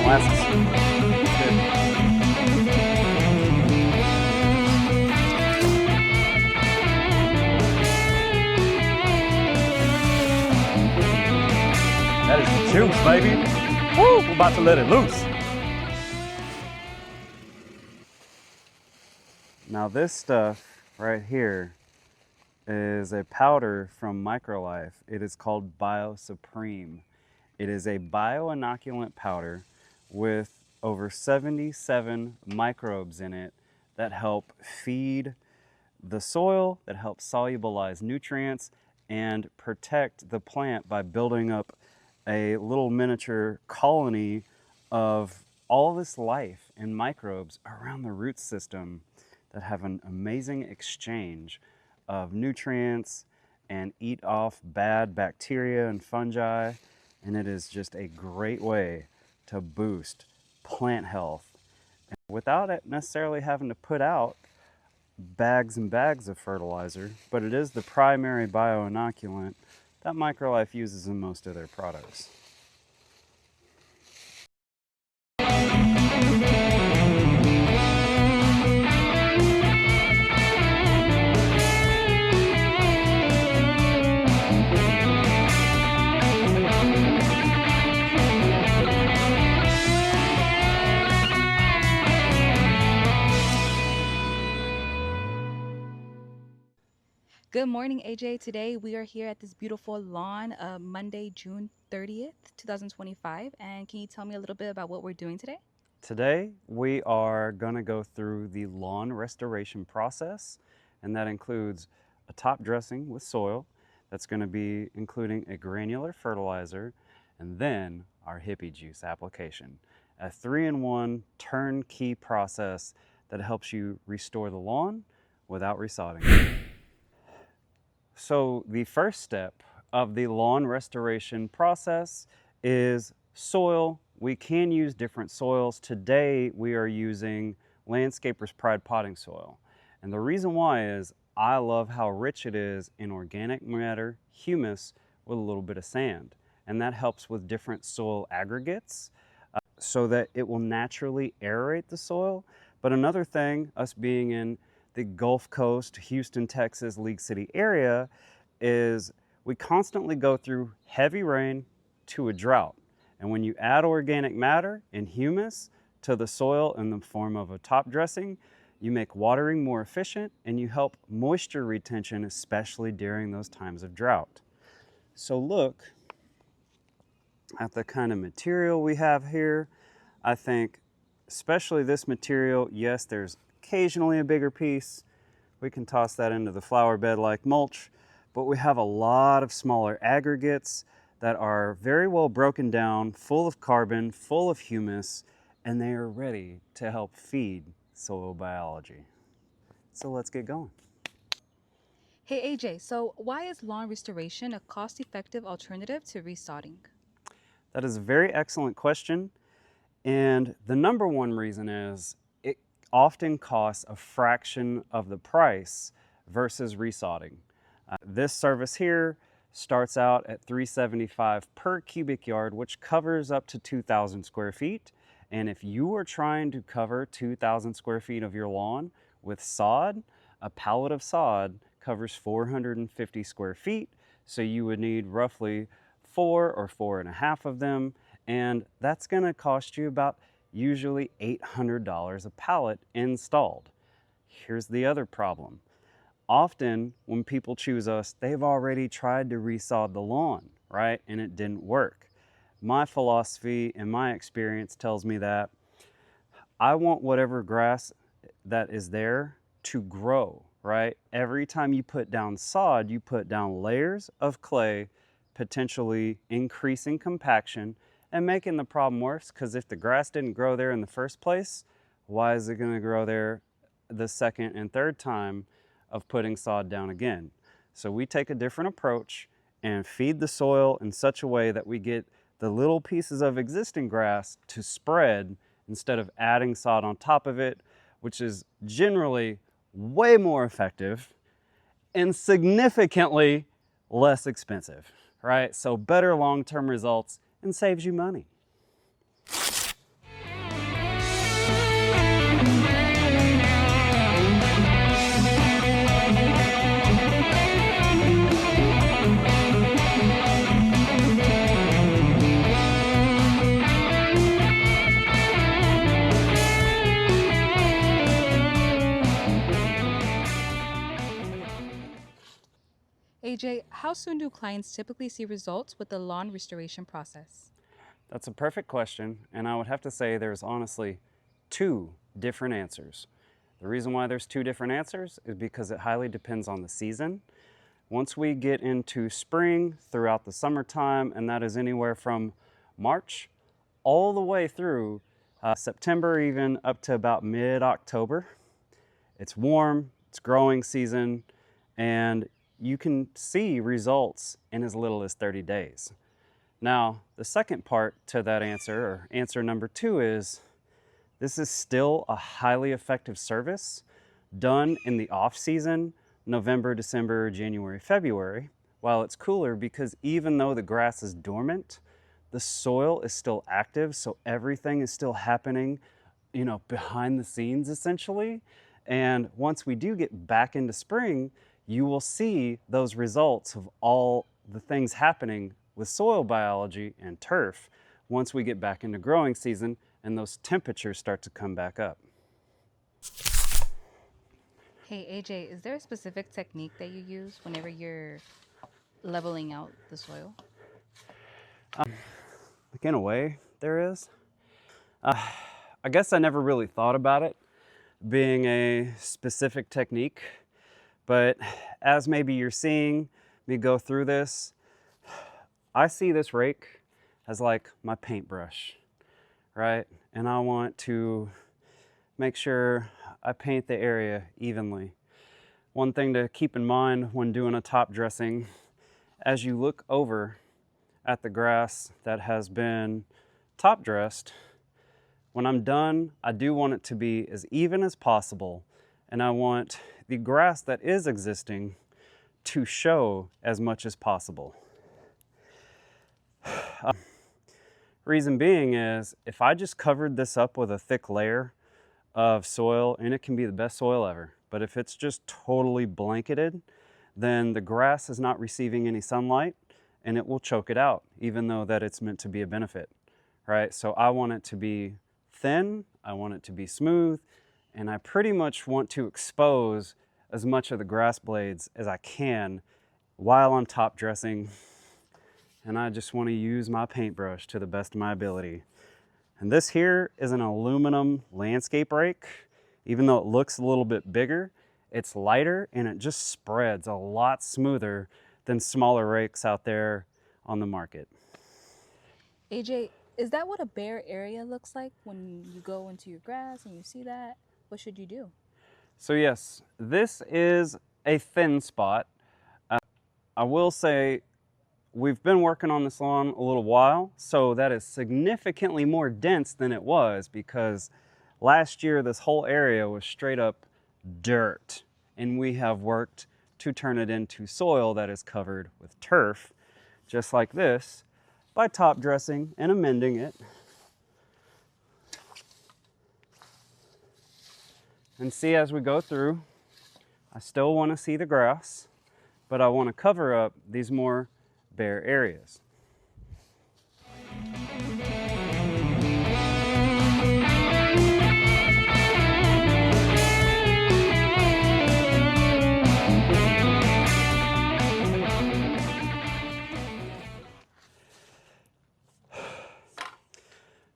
molasses. That is the juice, baby. Woo, we're about to let it loose. Now this stuff right here is a powder from Microlife. It is called BioSupreme. It is a bioinoculant powder with over 77 microbes in it that help feed the soil, that help solubilize nutrients, and protect the plant by building up a little miniature colony of all this life and microbes around the root system that have an amazing exchange of nutrients and eat off bad bacteria and fungi. And it is just a great way to boost plant health without it necessarily having to put out bags and bags of fertilizer, but it is the primary bioinoculant that Microlife uses in most of their products. Good morning, AJ. Today we are here at this beautiful lawn, Monday, June 30th, 2025. And can you tell me a little bit about what we're doing today? Today we are going to go through the lawn restoration process, and that includes a top dressing with soil that's going to be including a granular fertilizer, and then our Hippie juice application. A 3-in-1 turnkey process that helps you restore the lawn without resodding. So the first step of the lawn restoration process is soil. We can use different soils. Today we are using Landscaper's Pride potting soil. And the reason why is I love how rich it is in organic matter, humus, with a little bit of sand. And that helps with different soil aggregates so that it will naturally aerate the soil. But another thing, us being in the Gulf Coast, Houston, Texas, League City area, is we constantly go through heavy rain to a drought. And when you add organic matter and humus to the soil in the form of a top dressing, you make watering more efficient and you help moisture retention, especially during those times of drought. So look at the kind of material we have here. I think especially this material, yes, there's occasionally a bigger piece. We can toss that into the flower bed like mulch, but we have a lot of smaller aggregates that are very well broken down, full of carbon, full of humus, and they are ready to help feed soil biology. So let's get going. Hey, AJ, so why is lawn restoration a cost-effective alternative to resodding? That is a very excellent question. And the number one reason is it often costs a fraction of the price versus resodding. This service here starts out at $375 per cubic yard, which covers up to 2,000 square feet. And if you are trying to cover 2,000 square feet of your lawn with sod, a pallet of sod covers 450 square feet. So you would need roughly 4 or 4.5 of them. And that's going to cost you about usually $800 a pallet installed. Here's the other problem. Often when people choose us, they've already tried to resod the lawn, right? And it didn't work. My philosophy and my experience tells me that I want whatever grass that is there to grow, right? Every time you put down sod, you put down layers of clay, potentially increasing compaction and making the problem worse, because if the grass didn't grow there in the first place, why is it going to grow there the second and third time of putting sod down again? So we take a different approach and feed the soil in such a way that we get the little pieces of existing grass to spread instead of adding sod on top of it, which is generally way more effective and significantly less expensive, right? So better long-term results and saves you money. AJ, how soon do clients typically see results with the lawn restoration process? That's a perfect question, and I would have to say there's honestly two different answers. The reason why there's two different answers is because it highly depends on the season. Once we get into spring, throughout the summertime, and that is anywhere from March all the way through September, even up to about mid-October, it's warm, it's growing season, and you can see results in as little as 30 days. Now, the second part to that answer, or answer number two, is this is still a highly effective service done in the off season, November, December, January, February, while it's cooler, because even though the grass is dormant, the soil is still active, so everything is still happening, behind the scenes essentially. And once we do get back into spring, you will see those results of all the things happening with soil biology and turf once we get back into growing season and those temperatures start to come back up. Hey, AJ, is there a specific technique that you use whenever you're leveling out the soil? Like, in a way, there is. I guess I never really thought about it being a specific technique, but as maybe you're seeing me go through this, I see this rake as like my paintbrush, right? And I want to make sure I paint the area evenly. One thing to keep in mind when doing a top dressing, as you look over at the grass that has been top dressed, when I'm done, I do want it to be as even as possible, and I want the grass that is existing to show as much as possible. Reason being is, if I just covered this up with a thick layer of soil, and it can be the best soil ever, but if it's just totally blanketed, then the grass is not receiving any sunlight and it will choke it out, even though that it's meant to be a benefit, right? So I want it to be thin, I want it to be smooth, and I pretty much want to expose as much of the grass blades as I can while I'm top dressing. And I just want to use my paintbrush to the best of my ability. And this here is an aluminum landscape rake. Even though it looks a little bit bigger, it's lighter and it just spreads a lot smoother than smaller rakes out there on the market. AJ, is that what a bare area looks like when you go into your grass and you see that? What should you do? So yes, this is a thin spot. I will say we've been working on this lawn a little while, so that is significantly more dense than it was, because last year this whole area was straight up dirt, and we have worked to turn it into soil that is covered with turf, just like this, by top dressing and amending it. And see, as we go through, I still want to see the grass, but I want to cover up these more bare areas.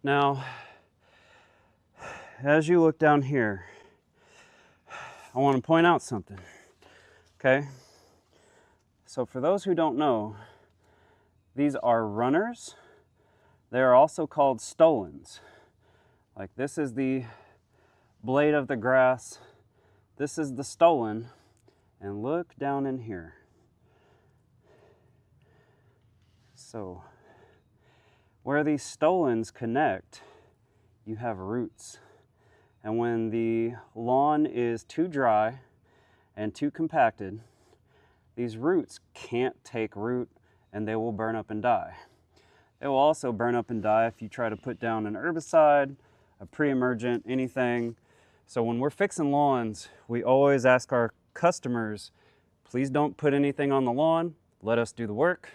Now, as you look down here, I want to point out something, okay? So for those who don't know, these are runners. They are also called stolons. Like, this is the blade of the grass, this is the stolon, and look down in here. So, where these stolons connect, you have roots. And when the lawn is too dry and too compacted, these roots can't take root and they will burn up and die. They will also burn up and die if you try to put down an herbicide, a pre-emergent, anything. So when we're fixing lawns, we always ask our customers, please don't put anything on the lawn, let us do the work,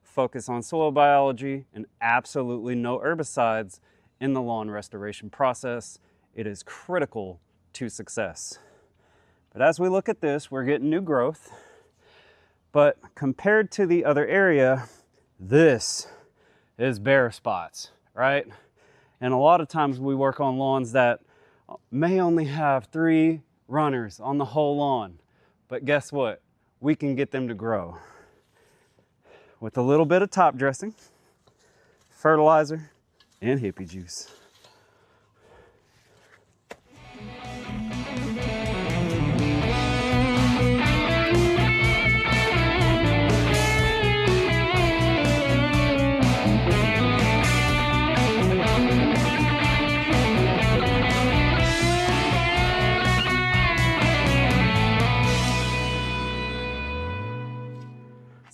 focus on soil biology, and absolutely no herbicides in the lawn restoration process. It is critical to success. But as we look at this, we're getting new growth. But compared to the other area, this is bare spots, right? And a lot of times we work on lawns that may only have 3 runners on the whole lawn. But guess what? We can get them to grow with a little bit of top dressing, fertilizer, and hippie juice.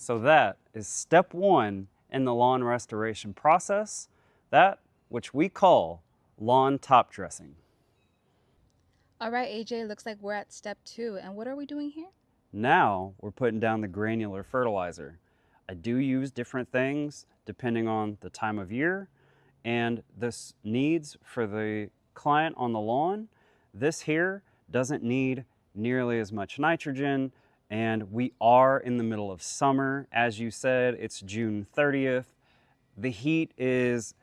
So that is step 1 in the lawn restoration process, that which we call lawn top dressing. All right, AJ, looks like we're at step 2. And what are we doing here? Now we're putting down the granular fertilizer. I do use different things depending on the time of year and the needs for the client on the lawn. This here doesn't need nearly as much nitrogen, and we are in the middle of summer. As you said, it's June 30th. The heat is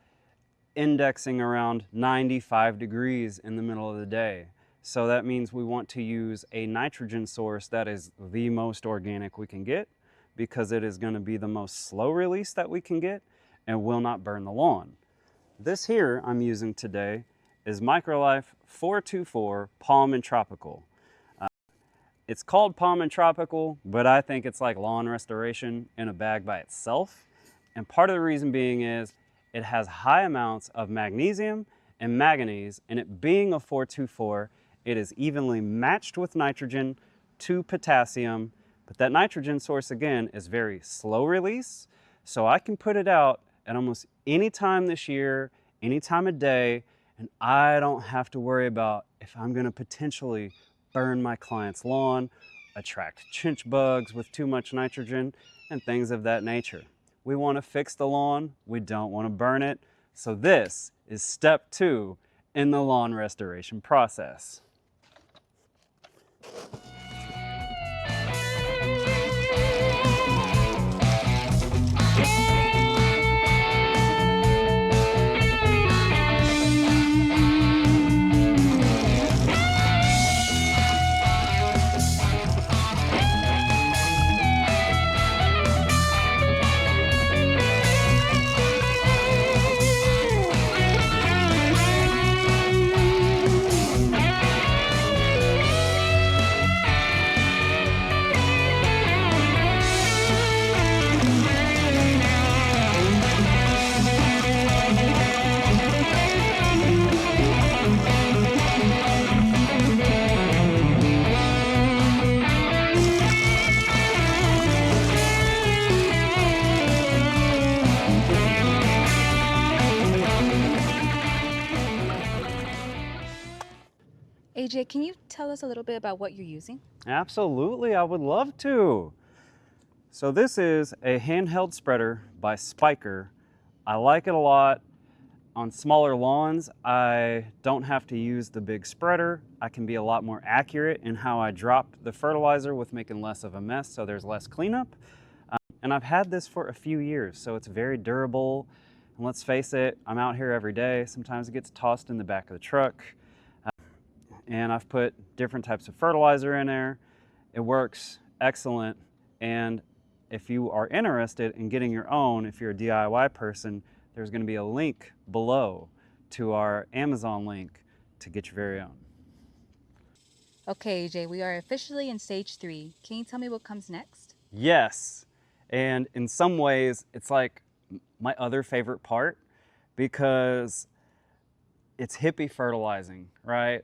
indexing around 95 degrees in the middle of the day. So that means we want to use a nitrogen source that is the most organic we can get, because it is going to be the most slow release that we can get and will not burn the lawn. This here I'm using today is Microlife 424 Palm and Tropical. It's called Palm and Tropical, but I think it's like lawn restoration in a bag by itself. And part of the reason being is it has high amounts of magnesium and manganese, and it being a 424, it is evenly matched with nitrogen to potassium, but that nitrogen source again is very slow release, so I can put it out at almost any time this year, any time of day, and I don't have to worry about if I'm going to potentially burn my client's lawn, attract chinch bugs with too much nitrogen, and things of that nature. We want to fix the lawn, we don't want to burn it, so this is step 2 in the lawn restoration process. AJ, can you tell us a little bit about what you're using? Absolutely, I would love to. So this is a handheld spreader by Spiker. I like it a lot. On smaller lawns, I don't have to use the big spreader. I can be a lot more accurate in how I drop the fertilizer with making less of a mess, so there's less cleanup. And I've had this for a few years, so it's very durable. And let's face it, I'm out here every day. Sometimes it gets tossed in the back of the truck. And I've put different types of fertilizer in there. It works excellent. And if you are interested in getting your own, if you're a DIY person, there's going to be a link below to our Amazon link to get your very own. Okay, AJ, we are officially in stage 3. Can you tell me what comes next? Yes. And in some ways, it's like my other favorite part, because it's hippie fertilizing, right?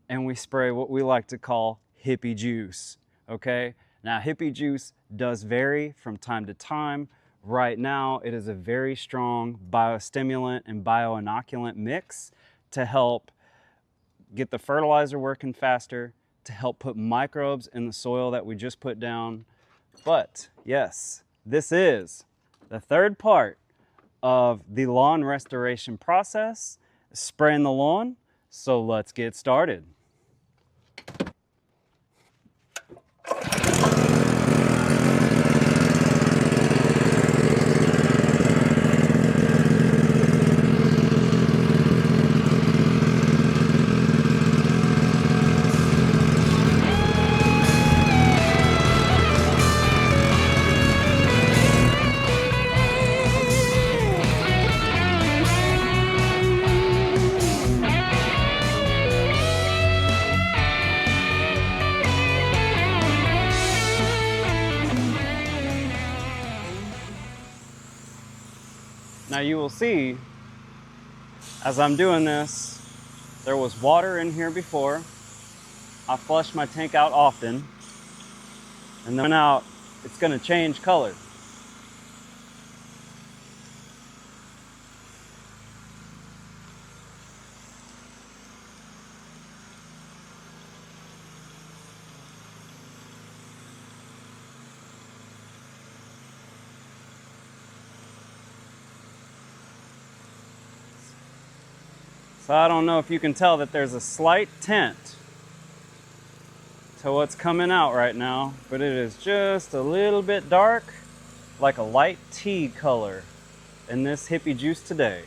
And we spray what we like to call hippie juice, okay? Now, hippie juice does vary from time to time. Right now, it is a very strong biostimulant and bioinoculant mix to help get the fertilizer working faster, to help put microbes in the soil that we just put down. But yes, this is the third part of the lawn restoration process, spraying the lawn. So let's get started. you will see, as I'm doing this, there was water in here before. I flush my tank out often, and then out, it's gonna change color. So I don't know if you can tell that there's a slight tint to what's coming out right now, but it is just a little bit dark, like a light tea color in this Hippie juice today.